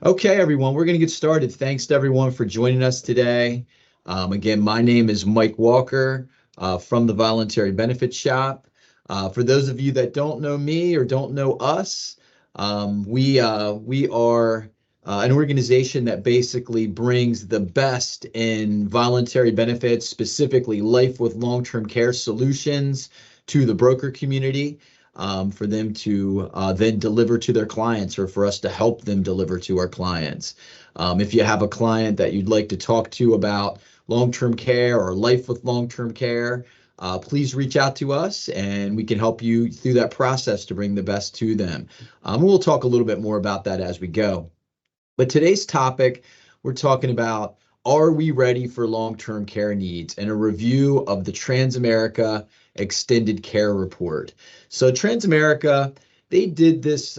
Okay, everyone, we're going to get started. Thanks to everyone for joining us today. Again, my name is Mike Walker from the Voluntary Benefits Shop. For those of you that don't know me or don't know us, we are an organization that basically brings the best in voluntary benefits, specifically life with long-term care solutions, to the broker community for them to then deliver to their clients, or for us to help them deliver to our clients. If you have a client that you'd like to talk to about long-term care or life with long-term care, please reach out to us and we can help you through that process to bring the best to them. We'll talk a little bit more about that as we go. But today's topic, we're talking about, are we ready for long-term care needs, and a review of the Transamerica Extended Care Report. So Transamerica, they did this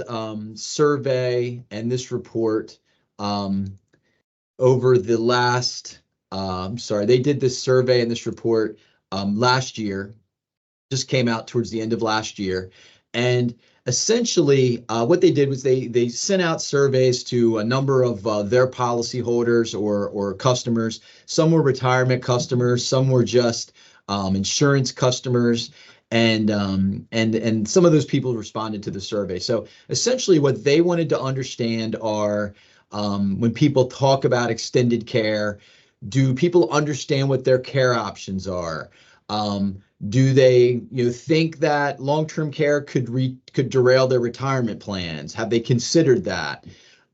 survey and this report over the last, they did this survey and this report last year, just came out towards the end of last year. And essentially, what they did was they sent out surveys to a number of their policyholders or customers. Some were retirement customers, some were just insurance customers, and some of those people responded to the survey. So essentially, what they wanted to understand are, when people talk about extended care, do people understand what their care options are? Do they, think that long-term care could derail their retirement plans? Have they considered that?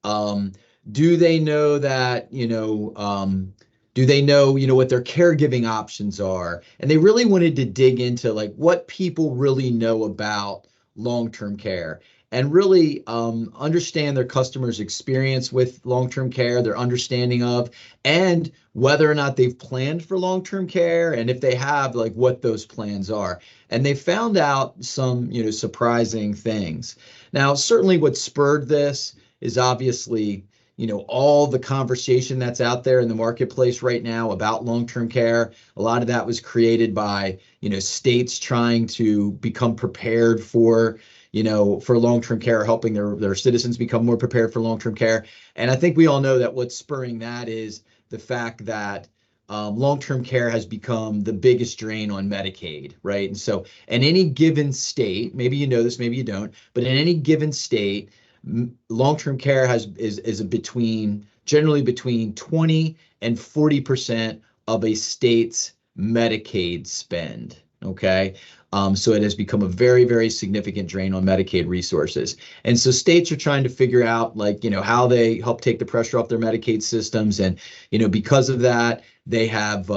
Do they know that, do they know, what their caregiving options are? And they really wanted to dig into like what people really know about long-term care, and really understand their customers' experience with long-term care, their understanding of, and whether or not they've planned for long-term care, and if they have, like what those plans are. And they found out some, surprising things. Now, certainly what spurred this is obviously, all the conversation that's out there in the marketplace right now about long-term care. A lot of that was created by, states trying to become prepared for, for long-term care, helping their citizens become more prepared for long-term care. And I think we all know that what's spurring that is the fact that long-term care has become the biggest drain on Medicaid, right? And so in any given state, maybe you know this, maybe you don't, but in any given state, long-term care is generally between 20 and 40% of a state's Medicaid spend. Okay. So it has become a very, very significant drain on Medicaid resources. And so states are trying to figure out, like, how they help take the pressure off their Medicaid systems. And, because of that, they have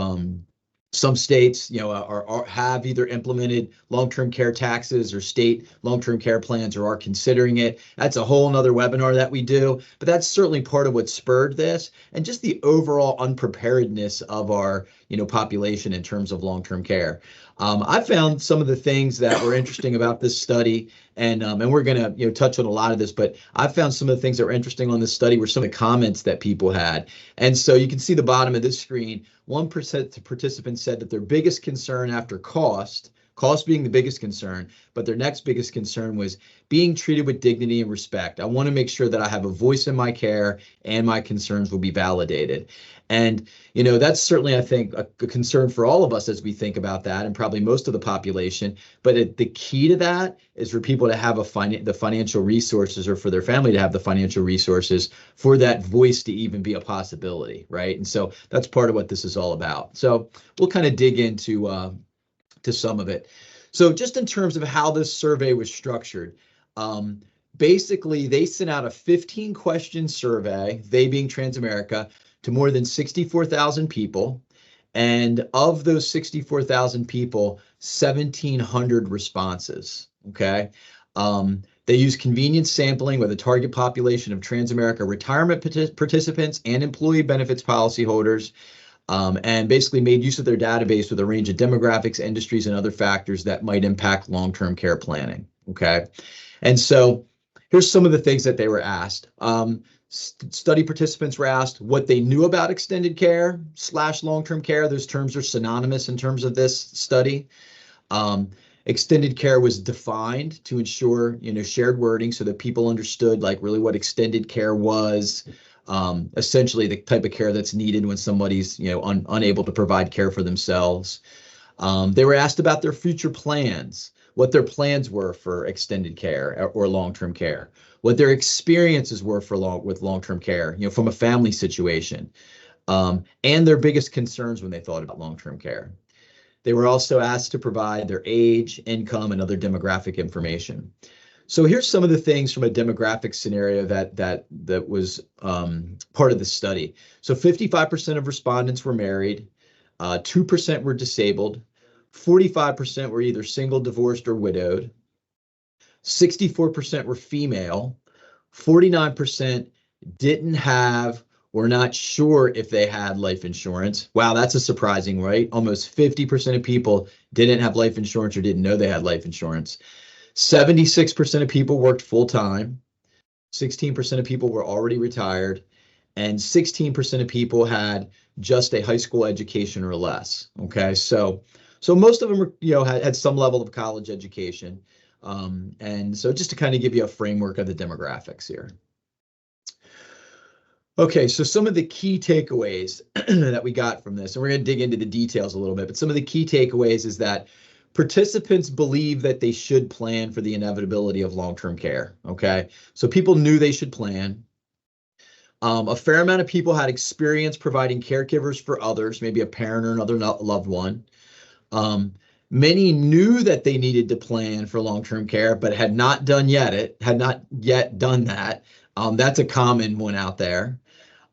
some states, have either implemented long-term care taxes or state long-term care plans, or are considering it. That's a whole nother webinar that we do, but that's certainly part of what spurred this, and just the overall unpreparedness of our, population in terms of long-term care. I found some of the things that were interesting about this study, and we're going to touch on a lot of this, but I found some of the things that were interesting on this study were some of the comments that people had. And so you can see the bottom of this screen, 1% of participants said that their biggest concern after cost being the biggest concern, but their next biggest concern was being treated with dignity and respect. I want to make sure that I have a voice in my care and my concerns will be validated. And, that's certainly, I think, a concern for all of us as we think about that, and probably most of the population. But the key to that is for people to have the financial resources, or for their family to have the financial resources for that voice to even be a possibility, right? And so that's part of what this is all about. So we'll kind of dig into to some of it. So just in terms of how this survey was structured, basically they sent out a 15-question survey, they being Transamerica, to more than 64,000 people. And of those 64,000 people, 1,700 responses, okay? They use convenience sampling with a target population of Transamerica retirement participants and employee benefits policyholders, and basically made use of their database with a range of demographics, industries, and other factors that might impact long-term care planning, okay? And so here's some of the things that they were asked. Study participants were asked what they knew about extended care / long-term care. Those terms are synonymous in terms of this study. Extended care was defined to ensure, shared wording so that people understood like really what extended care was, essentially the type of care that's needed when somebody's, unable to provide care for themselves. They were asked about their future plans, what their plans were for extended care or long-term care, what their experiences were with long-term care, from a family situation, and their biggest concerns when they thought about long-term care. They were also asked to provide their age, income, and other demographic information. So here's some of the things from a demographic scenario that was part of the study. So 55% of respondents were married, 2% were disabled, 45% were either single, divorced, or widowed, 64% were female, 49% didn't have or not sure if they had life insurance. Wow, that's a surprising, right? Almost 50% of people didn't have life insurance or didn't know they had life insurance. 76% of people worked full-time, 16% of people were already retired, and 16% of people had just a high school education or less. Okay, so most of them were, had some level of college education. And so just to kind of give you a framework of the demographics here. Okay, so some of the key takeaways that we got from this, and we're going to dig into the details a little bit, but some of the key takeaways is that participants believe that they should plan for the inevitability of long-term care. Okay, so people knew they should plan. A fair amount of people had experience providing caregivers for others, maybe a parent or another loved one. Many knew that they needed to plan for long-term care, but had not yet done that. That's a common one out there.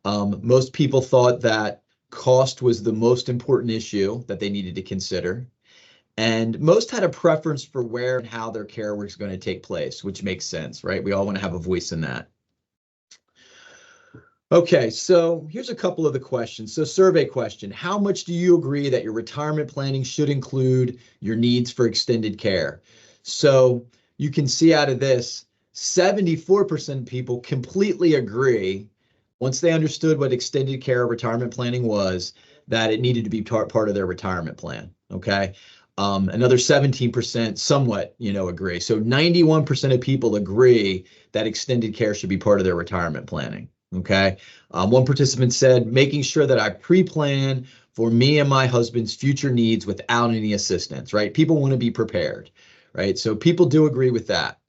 Most people thought that cost was the most important issue that they needed to consider. And most had a preference for where and how their care was going to take place, which makes sense, right? We all want to have a voice in that. Okay, so here's a couple of the questions. So survey question, how much do you agree that your retirement planning should include your needs for extended care? So you can see out of this, 74% of people completely agree, once they understood what extended care retirement planning was, that it needed to be part of their retirement plan, okay? Another 17% somewhat, agree. So 91% of people agree that extended care should be part of their retirement planning. Okay. One participant said, making sure that I pre-plan for me and my husband's future needs without any assistance, right? People want to be prepared, right? So people do agree with that.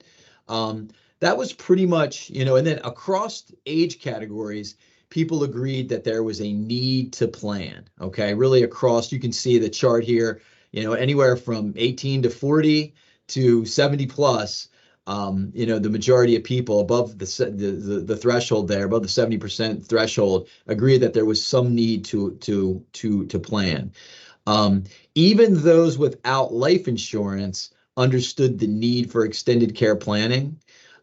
That was pretty much, and then across age categories, people agreed that there was a need to plan. Okay. Really across, you can see the chart here, anywhere from 18 to 40 to 70 plus. The majority of people above the threshold there, above the 70% threshold, agree that there was some need to plan. Even those without life insurance understood the need for extended care planning.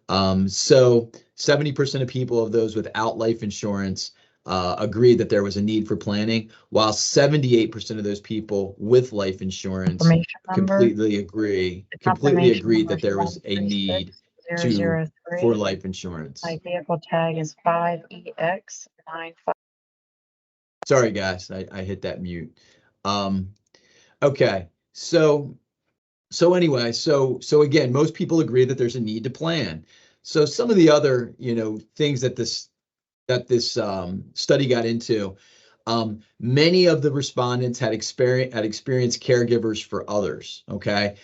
So 70% of people of those without life insurance agreed that there was a need for planning, while 78% of those people with life insurance completely agreed that there was a need for life insurance. My vehicle tag is 5EX95. Sorry, guys, I hit that mute. Okay, so anyway, so again, most people agree that there's a need to plan. So some of the other, things that this study got into, many of the respondents had experienced caregivers for others. Okay,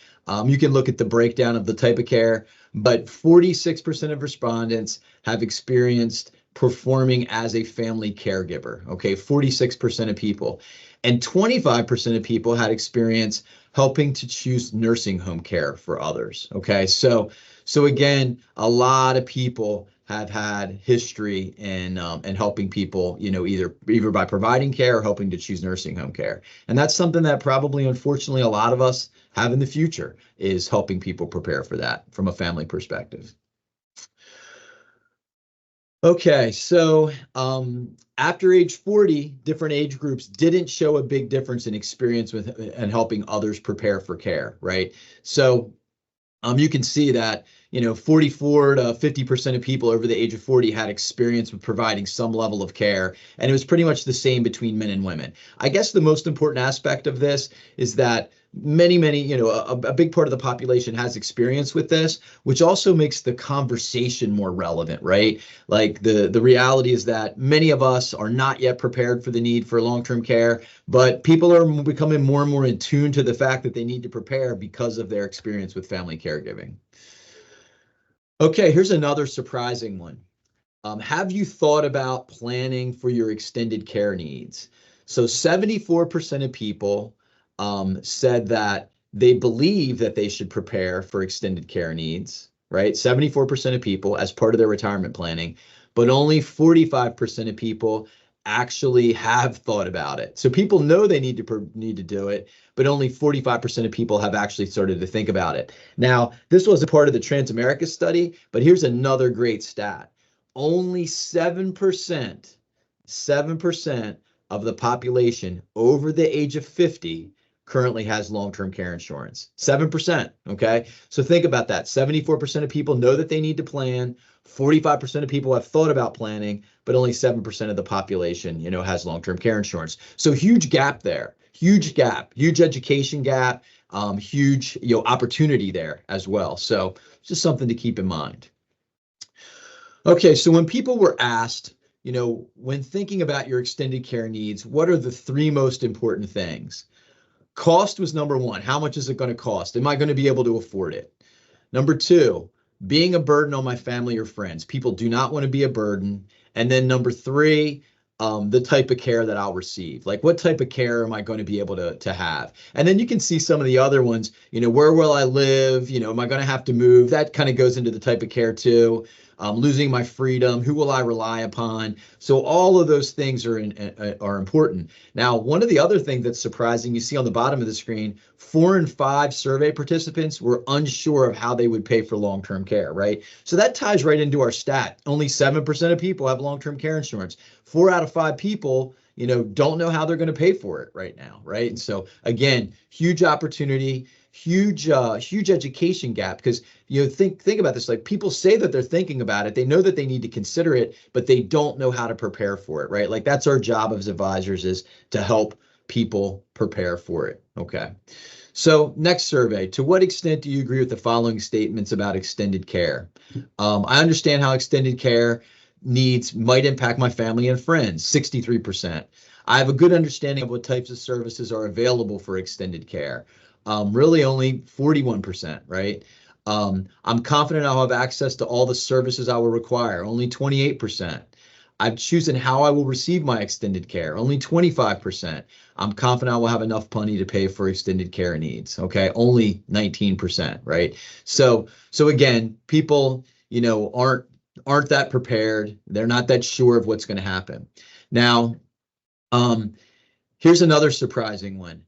you can look at the breakdown of the type of care, but 46% of respondents have experienced performing as a family caregiver. Okay, 46% of people, and 25% of people had experience helping to choose nursing home care for others. Okay, so again, a lot of people have had history in helping people, either by providing care or helping to choose nursing home care. And that's something that probably, unfortunately, a lot of us have in the future, is helping people prepare for that from a family perspective. Okay, so after age 40, different age groups didn't show a big difference in experience with and helping others prepare for care, right? So you can see that, 44 to 50% of people over the age of 40 had experience with providing some level of care, and it was pretty much the same between men and women. I guess the most important aspect of this is that many, a big part of the population has experience with this, which also makes the conversation more relevant, right? Like the reality is that many of us are not yet prepared for the need for long-term care, but people are becoming more and more in tune to the fact that they need to prepare because of their experience with family caregiving. Okay, here's another surprising one. Have you thought about planning for your extended care needs? So 74% of people said that they believe that they should prepare for extended care needs, right? 74% of people as part of their retirement planning, but only 45% of people actually have thought about it. So people know they need to do it, but only 45% of people have actually started to think about it. Now, this was a part of the Transamerica study, but here's another great stat. Only 7% of the population over the age of 50 currently has long-term care insurance. 7%, okay? So think about that. 74% of people know that they need to plan. 45% of people have thought about planning, but only 7% of the population, has long-term care insurance. So huge gap there. Huge gap, huge education gap, huge, opportunity there as well. So just something to keep in mind. Okay, so when people were asked, when thinking about your extended care needs, what are the three most important things? Cost was number one. How much is it going to cost? Am I going to be able to afford it? Number two, being a burden on my family or friends. People do not want to be a burden. And then number three, the type of care that I'll receive. Like what type of care am I going to be able to have? And then you can see some of the other ones, where will I live? Am I going to have to move? That kind of goes into the type of care too. Losing my freedom, who will I rely upon? So all of those things are important. Now, one of the other things that's surprising, you see on the bottom of the screen, 4 in 5 survey participants were unsure of how they would pay for long-term care, right? So that ties right into our stat. Only 7% of people have long-term care insurance. 4 out of 5 people, don't know how they're going to pay for it right now, right? And so again, huge opportunity, huge education gap, because think about this. Like people say that they're thinking about it, they know that they need to consider it, but they don't know how to prepare for it, right? Like that's our job as advisors, is to help people prepare for it. Okay, so next survey. To what extent do you agree with the following statements about extended care? I understand how extended care needs might impact my family and friends, 63%. I have a good understanding of what types of services are available for extended care. Really only 41%, right? I'm confident I'll have access to all the services I will require, only 28%. I'm choosing how I will receive my extended care, only 25%. I'm confident I will have enough money to pay for extended care needs, okay? Only 19%, right? So again, people, aren't that prepared. They're not that sure of what's going to happen. Now, here's another surprising one.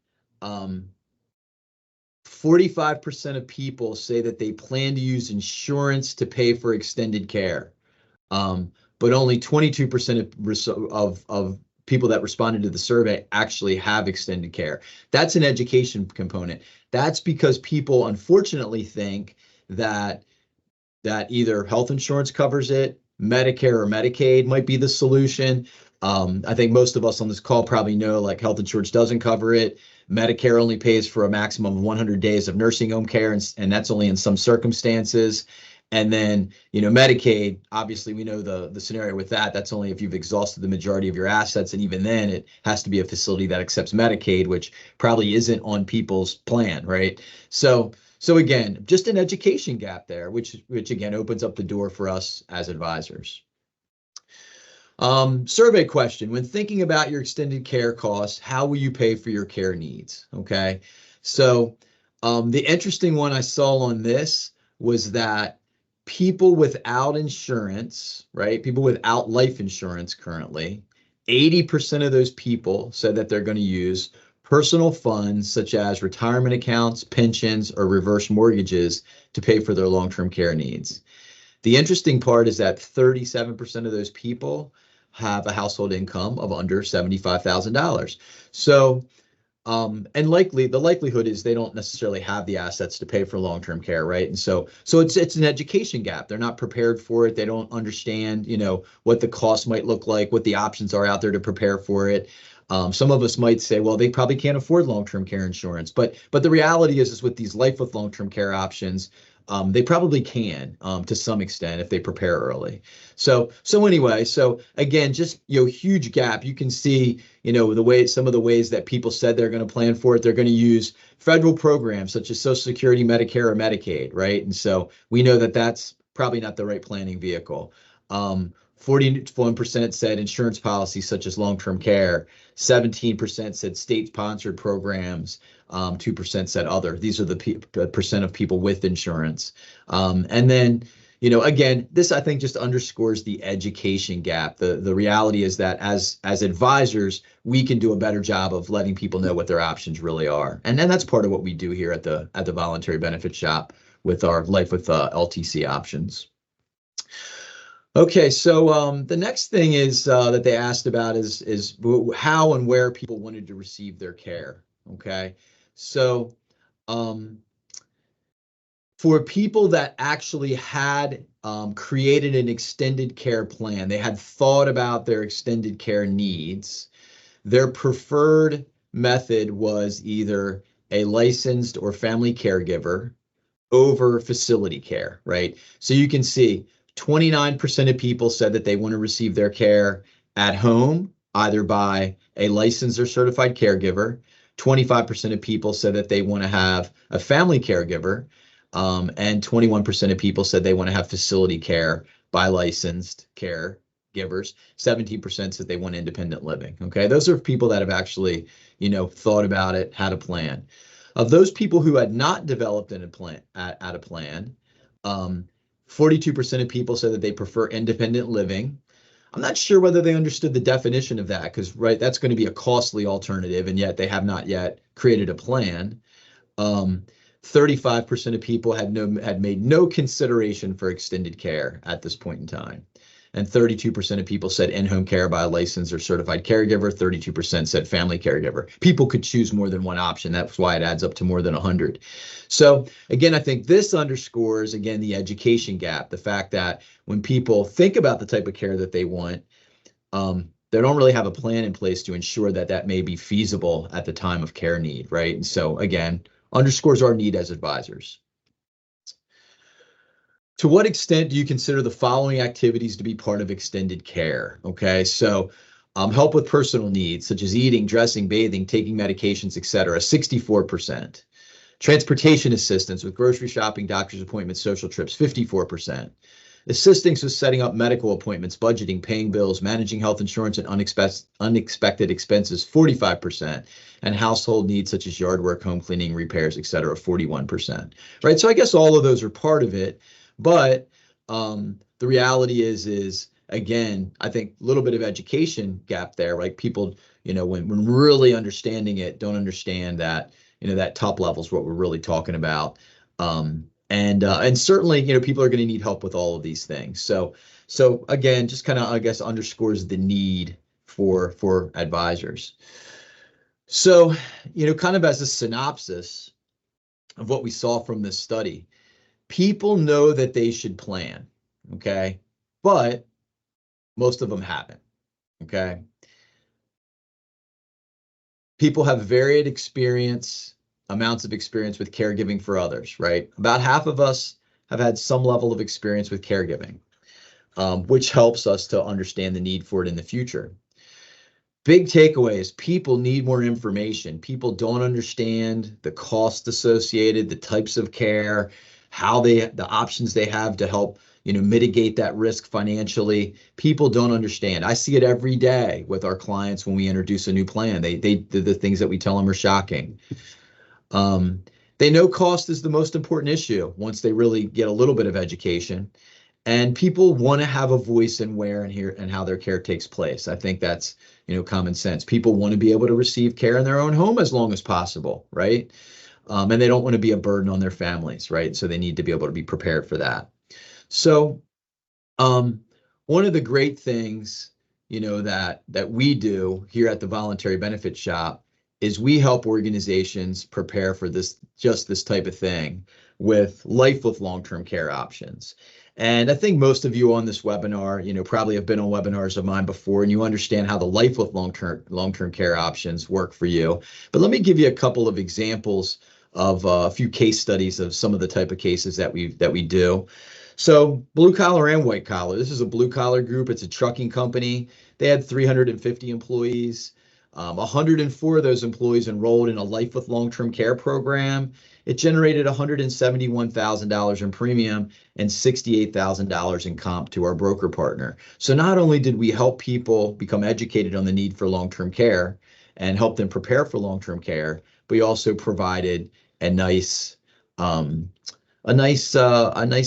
45% of people say that they plan to use insurance to pay for extended care, but only 22% of people that responded to the survey actually have extended care. That's an education component. That's because people unfortunately think that either health insurance covers it, Medicare or Medicaid might be the solution. I think most of us on this call probably know like health insurance doesn't cover it. Medicare only pays for a maximum of 100 days of nursing home care, and that's only in some circumstances. And then, Medicaid, obviously we know the scenario with that. That's only if you've exhausted the majority of your assets. And even then it has to be a facility that accepts Medicaid, which probably isn't on people's plan, right? So again, just an education gap there, which again opens up the door for us as advisors. Survey question: when thinking about your extended care costs, how will you pay for your care needs? Okay, so the interesting one I saw on this was that people without insurance, right? People without life insurance currently, 80% of those people said that they're going to use personal funds such as retirement accounts, pensions, or reverse mortgages to pay for their long-term care needs. The interesting part is that 37% of those people have a household income of under $75,000. So And the likelihood is they don't necessarily have the assets to pay for long-term care, right? And so it's an education gap. They're not prepared for it. They don't understand, what the cost might look like, what the options are out there to prepare for it. Some of us might say, well, they probably can't afford long-term care insurance, but the reality is with these life with long-term care options, they probably can to some extent if they prepare early. So anyway, so again, just huge gap. You can see some of the ways that people said they're going to plan for it. They're going to use federal programs such as Social Security, Medicare, or Medicaid, right? And so we know that that's probably not the right planning vehicle. 41% said insurance policies such as long-term care. 17% said state-sponsored programs. 2% said other. These are the percent of people with insurance. And then, again, this I think just underscores the education gap. The reality is that as advisors, we can do a better job of letting people know what their options really are. And then that's part of what we do here at the Voluntary Benefit Shop with our Life with LTC options. Okay, so the next thing is that they asked about is how and where people wanted to receive their care. Okay, so for people that actually had created an extended care plan, they had thought about their extended care needs, their preferred method was either a licensed or family caregiver over facility care, right? So you can see 29% of people said that they want to receive their care at home, either by a licensed or certified caregiver. 25% of people said that they want to have a family caregiver. And 21% of people said they want to have facility care by licensed caregivers. 17% said they want independent living. Okay, those are people that have actually, thought about it, had a plan. Of those people who had not developed a plan, 42% of people said that they prefer independent living. I'm not sure whether they understood the definition of that because, right, that's going to be a costly alternative, and yet they have not yet created a plan. 35% of people had made no consideration for extended care at this point in time. And 32% of people said in-home care by a licensed or certified caregiver. 32% said family caregiver. People could choose more than one option. That's why it adds up to more than 100. So again, I think this underscores, again, the education gap, the fact that when people think about the type of care that they want, they don't really have a plan in place to ensure that that may be feasible at the time of care need, right? And so again, underscores our need as advisors. To what extent do you consider the following activities to be part of extended care? Okay, so help with personal needs such as eating, dressing, bathing, taking medications, etc. 64%. Transportation assistance with grocery shopping, doctor's appointments, social trips, 54%. Assistance with setting up medical appointments, budgeting, paying bills, managing health insurance and unexpected expenses, 45%. And household needs such as yard work, home cleaning, repairs, etc., 41%. Right, so I guess all of those are part of it. But the reality is again, I think a little bit of education gap there. Like people, when really understanding it, don't understand that that top level is what we're really talking about. And certainly, people are going to need help with all of these things. So again, just kind of I guess underscores the need for advisors. So kind of as a synopsis of what we saw from this study. People know that they should plan, okay? But most of them haven't, okay? People have varied amounts of experience with caregiving for others, right? About half of us have had some level of experience with caregiving, which helps us to understand the need for it in the future. Big takeaways, people need more information. People don't understand the cost associated, the types of care, the options they have to help, mitigate that risk financially. People don't understand. I see it every day with our clients when we introduce a new plan. The things that we tell them are shocking. They know cost is the most important issue once they really get a little bit of education. And people want to have a voice in where and how their care takes place. I think that's, common sense. People want to be able to receive care in their own home as long as possible, right? And they don't want to be a burden on their families, right? So they need to be able to be prepared for that. So one of the great things, that we do here at the Voluntary Benefit Shop is we help organizations prepare for just this type of thing with life with long-term care options. And I think most of you on this webinar, probably have been on webinars of mine before, and you understand how the life with long-term care options work for you. But let me give you a couple of examples of a few case studies of some of the type of cases that we do. So blue collar and white collar. This is a blue collar group. It's a trucking company. They had 350 employees. 104 of those employees enrolled in a life with long-term care program. It generated $171,000 in premium and $68,000 in comp to our broker partner. So not only did we help people become educated on the need for long-term care and help them prepare for long-term care, but we also provided a nice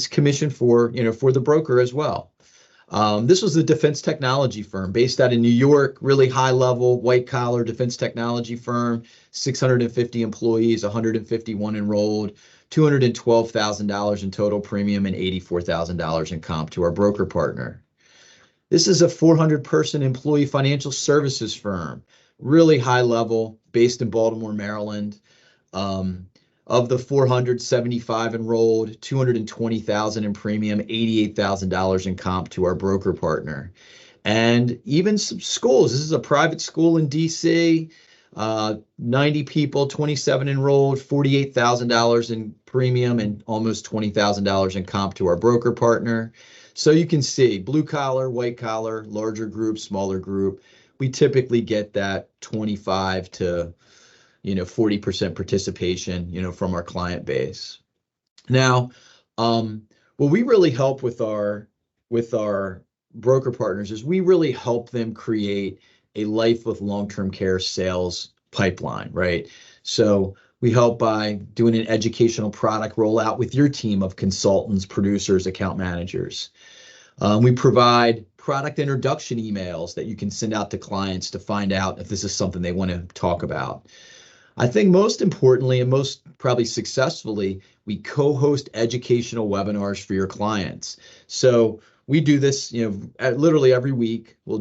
commission for the broker as well. This was a defense technology firm based out of New York, really high level, white collar defense technology firm, 650 employees, 151 enrolled, $212,000 in total premium and $84,000 in comp to our broker partner. This is a 400-person employee financial services firm, really high level, based in Baltimore, Maryland. Of the 475 enrolled, 220,000 in premium, $88,000 in comp to our broker partner. And even some schools. This is a private school in DC, 90 people, 27 enrolled, $48,000 in premium and almost $20,000 in comp to our broker partner. So you can see blue collar, white collar, larger group, smaller group. We typically get that 25 to 40% participation, from our client base. Now, what we really help with our broker partners is we really help them create a life with long-term care sales pipeline, right? So we help by doing an educational product rollout with your team of consultants, producers, account managers. We provide product introduction emails that you can send out to clients to find out if this is something they want to talk about. I think most importantly and most probably successfully, we co-host educational webinars for your clients. So we do this, literally every week. We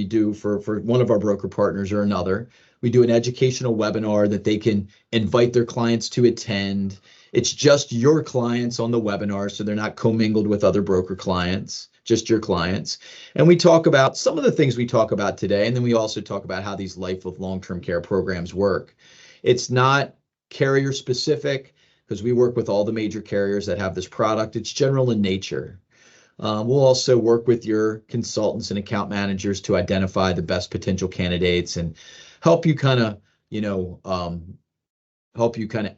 do for one of our broker partners or another. We do an educational webinar that they can invite their clients to attend. It's just your clients on the webinar, so they're not commingled with other broker clients, just your clients. And we talk about some of the things we talk about today, and then we also talk about how these life with long-term care programs work. It's not carrier specific because we work with all the major carriers that have this product. It's general in nature. We'll also work with your consultants and account managers to identify the best potential candidates and help you kind of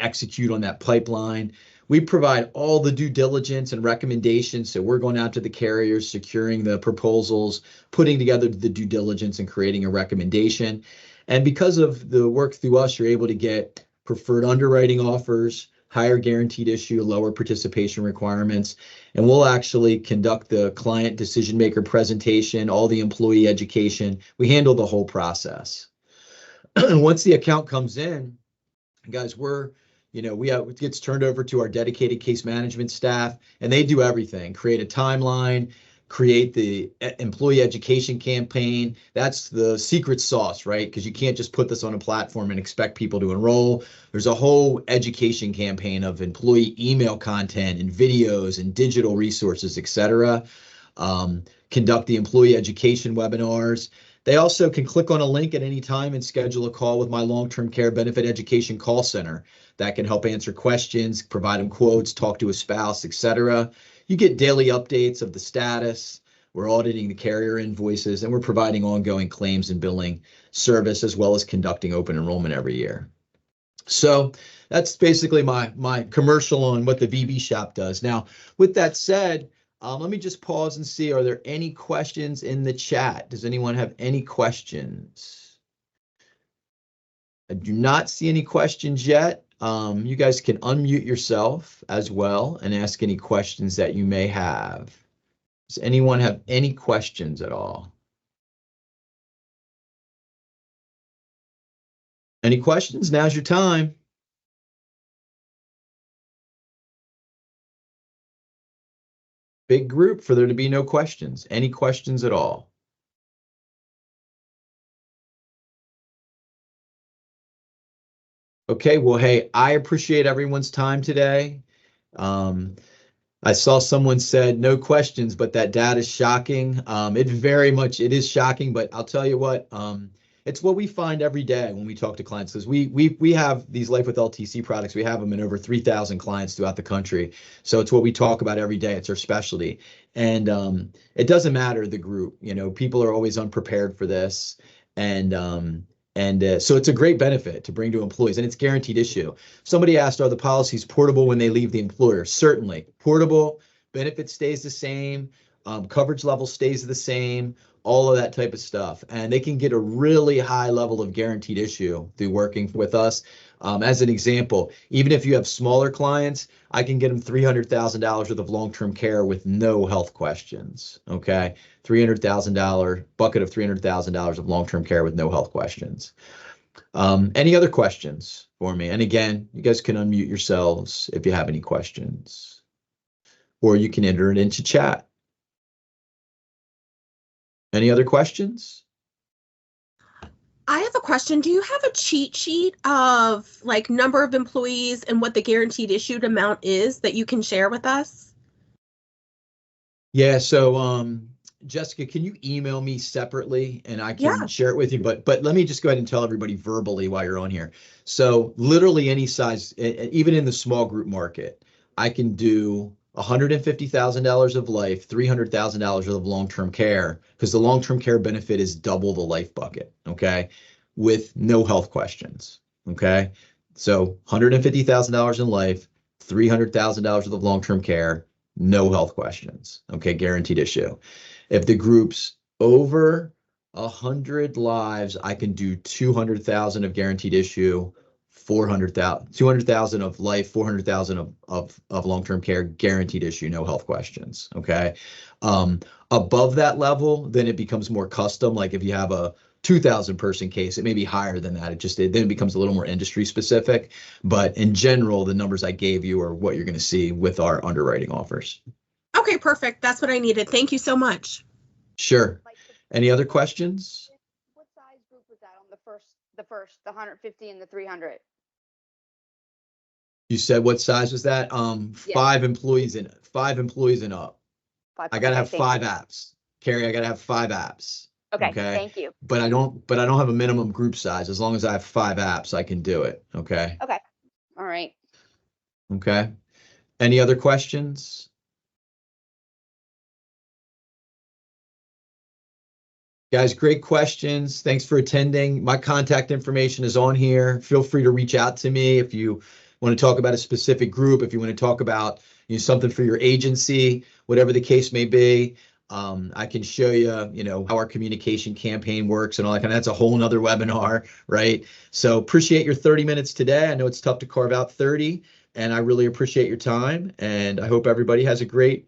execute on that pipeline. We provide all the due diligence and recommendations. So we're going out to the carriers, securing the proposals, putting together the due diligence and creating a recommendation. And because of the work through us, you're able to get preferred underwriting offers, higher guaranteed issue, lower participation requirements. And we'll actually conduct the client decision maker presentation, all the employee education. We handle the whole process. Once the account comes in, guys, it gets turned over to our dedicated case management staff, and they do everything, create a timeline, create the employee education campaign. That's the secret sauce, right? Because you can't just put this on a platform and expect people to enroll. There's a whole education campaign of employee email content and videos and digital resources, et cetera. Conduct the employee education webinars. They also can click on a link at any time and schedule a call with my long-term care benefit education call center that can help answer questions, provide them quotes, talk to a spouse, et cetera. You get daily updates of the status. We're auditing the carrier invoices, and we're providing ongoing claims and billing service, as well as conducting open enrollment every year. So that's basically my commercial on what the VB Shop does. Now, with that said, let me just pause and see, are there any questions in the chat? Does anyone have any questions? I do not see any questions yet. You guys can unmute yourself as well and ask any questions that you may have. Does anyone have any questions at all? Any questions? Now's your time. Big group for there to be no questions. Any questions at all? Okay, well, hey, I appreciate everyone's time today. Um, I saw someone said no questions, but that data is shocking. It is shocking, but I'll tell you what, it's what we find every day when we talk to clients. Because we have these Life with LTC products. We have them in over 3,000 clients throughout the country. So it's what we talk about every day. It's our specialty, and it doesn't matter the group. You know, people are always unprepared for this, and so it's a great benefit to bring to employees, and it's guaranteed issue. Somebody asked, are the policies portable when they leave the employer? Certainly. Portable, benefit stays the same, coverage level stays the same, all of that type of stuff. And they can get a really high level of guaranteed issue through working with us. As an example, even if you have smaller clients, I can get them $300,000 worth of long-term care with no health questions. Okay. $300,000 bucket of $300,000 of long-term care with no health questions. Any other questions for me? And again, you guys can unmute yourselves if you have any questions, or you can enter it into chat. Any other questions? I have a question. Do you have a cheat sheet of like number of employees and what the guaranteed issued amount is that you can share with us? Yeah, so Jessica, can you email me separately and I can share it with you? But let me just go ahead and tell everybody verbally while you're on here. So literally any size, even in the small group market, I can do $150,000 of life, $300,000 of long-term care, because the long-term care benefit is double the life bucket, okay, with no health questions, okay? So $150,000 in life, $300,000 of long-term care, no health questions, okay, guaranteed issue. If the group's over 100 lives, I can do 200,000 of guaranteed issue, 200,000 of life, 400,000 of long-term care, guaranteed issue, no health questions. Okay. Above that level, then it becomes more custom. Like if you have a 2,000 person case, it may be higher than that. Then it becomes a little more industry specific. But in general, the numbers I gave you are what you're going to see with our underwriting offers. Okay, perfect. That's what I needed. Thank you so much. Sure. Any other questions? What size group was that on the 150 and the 300? You said what size was that? Yeah. 5 employees and up. I gotta have 5 apps. Carrie, I gotta have 5 apps. Okay, thank you. But I don't have a minimum group size. As long as I have 5 apps, I can do it. Okay. Okay. All right. Okay. Any other questions? Guys, great questions. Thanks for attending. My contact information is on here. Feel free to reach out to me if you want to talk about a specific group, if you want to talk about something for your agency, whatever the case may be. I can show you, how our communication campaign works and all that kind of. That's a whole nother webinar, right? So appreciate your 30 minutes today. I know it's tough to carve out 30, and I really appreciate your time. And I hope everybody has a great